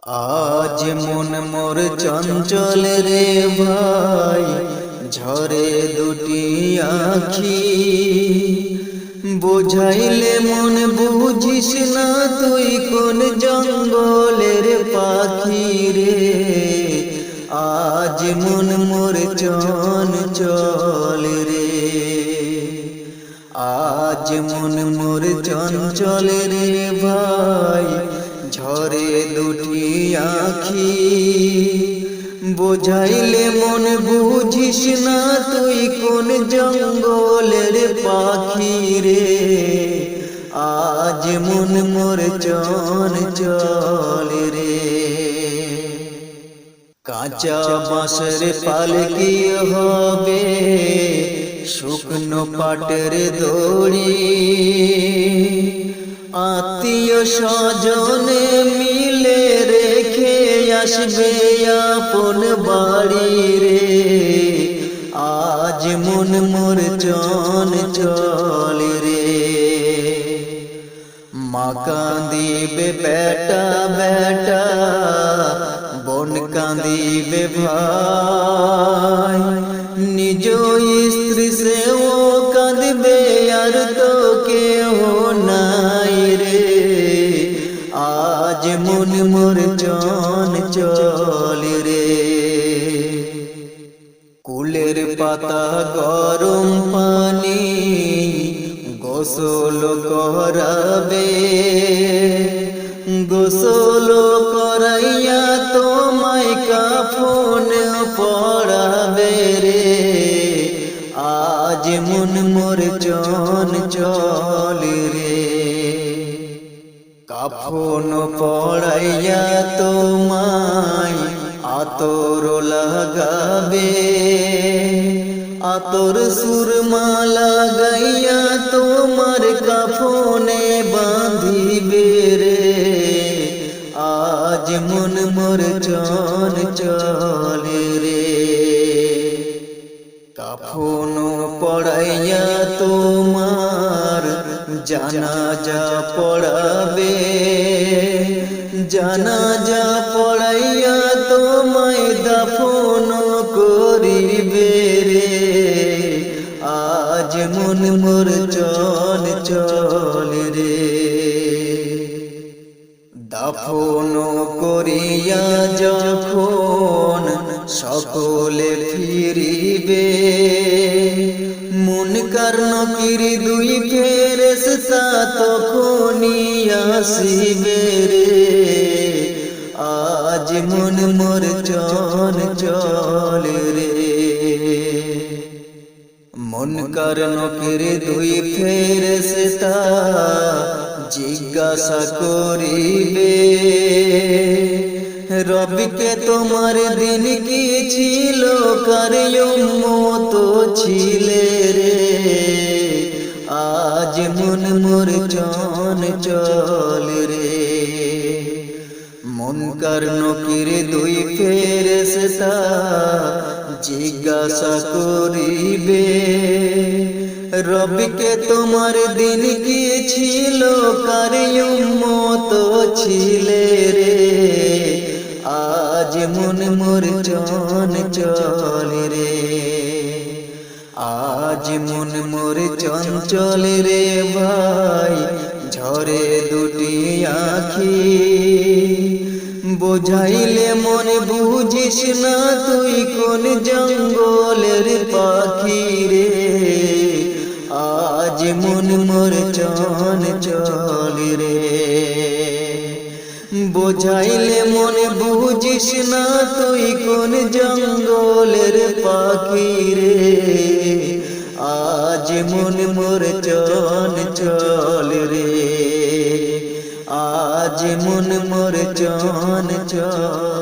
আজ মন মোর চঞ্চল রে ভাই, ঝরে দুটি আখি। বোঝাইলে মন বুঝিস না, তুই কোন জঙ্গলের পাখি রে। আজ মন মোর চঞ্চল রে, আজ মন মোর চঞ্চল রে ভাই, ঝরে দুটি আখি। বোঝাইলে মন বুঝিস না, তুই কোন জঙ্গলের পাখি রে। আজ মন মোর চঞ্চল রে। কাঁচা বাঁশের পালকি হবে, শুকনো পাটের দড়ি। আত্মীয় স্বজনে মিলে রেখে আসবে আপন বাড়ি রে। আজ মন মোর চঞ্চল রে। মা কাঁদিবে বেটা বেটা, বোন কাঁদিবে ভাই। নিজ স্ত্রী সেও কাঁদবে, আর তো কেউ নাই রে। আজ মন মোর চঞ্চল রে। কুলের পাতা গরম পানি গোসল করাবে। গোসল করাইয়া তোমায় কাফন পরাবে রে। আজ মন মোর চঞ্চল রে। কাফন পরাইয়া তোমায় আতর লাগাবে। আতর সুরমা লাগাইয়া তোমার কাফনে বাঁধিবে রে। আজ মন মোর চঞ্চল রে। কাফন পড়াইয়া তোমার জানাজা পড়াবে। জানাজা পড়াইয়া তোমায় দাফন করিবে রে। আজ মন মোর চঞ্চল রে। দাফন করিয়া যখন সকলে ফিরিবে, মুনকার নকির দুই ফেরেশতা তখনই আসিবে রে। আজ মন মোর চঞ্চল রে। মুনকার নকির দুই ফেরেশতা জিজ্ঞাসা করিবে, রবকে তোমার দিন কি ছিল, কার উম্মত ছিলে রে। আজ মন মোর চঞ্চল রে। মুনকার নকির দুই ফেরেশতা জিজ্ঞাসা করিবে, রবকে তোমার দিন কি ছিল, কার উম্মত ছিলে রে। আজ মন মোর চঞ্চল রে। আজ মন মোর চঞ্চল রে ভাই, ঝরে দুটি আখি। বোঝাইলে মন বুঝিস না, তুই কোন জঙ্গলের পাখি রে। আজ মন মোর চঞ্চল রে। বোঝাইলে মন বুঝিস না, তুই কোন জঙ্গলের পাখি রে। আজ মন মোর চঞ্চল রে। আজ মন মোর চঞ্চল।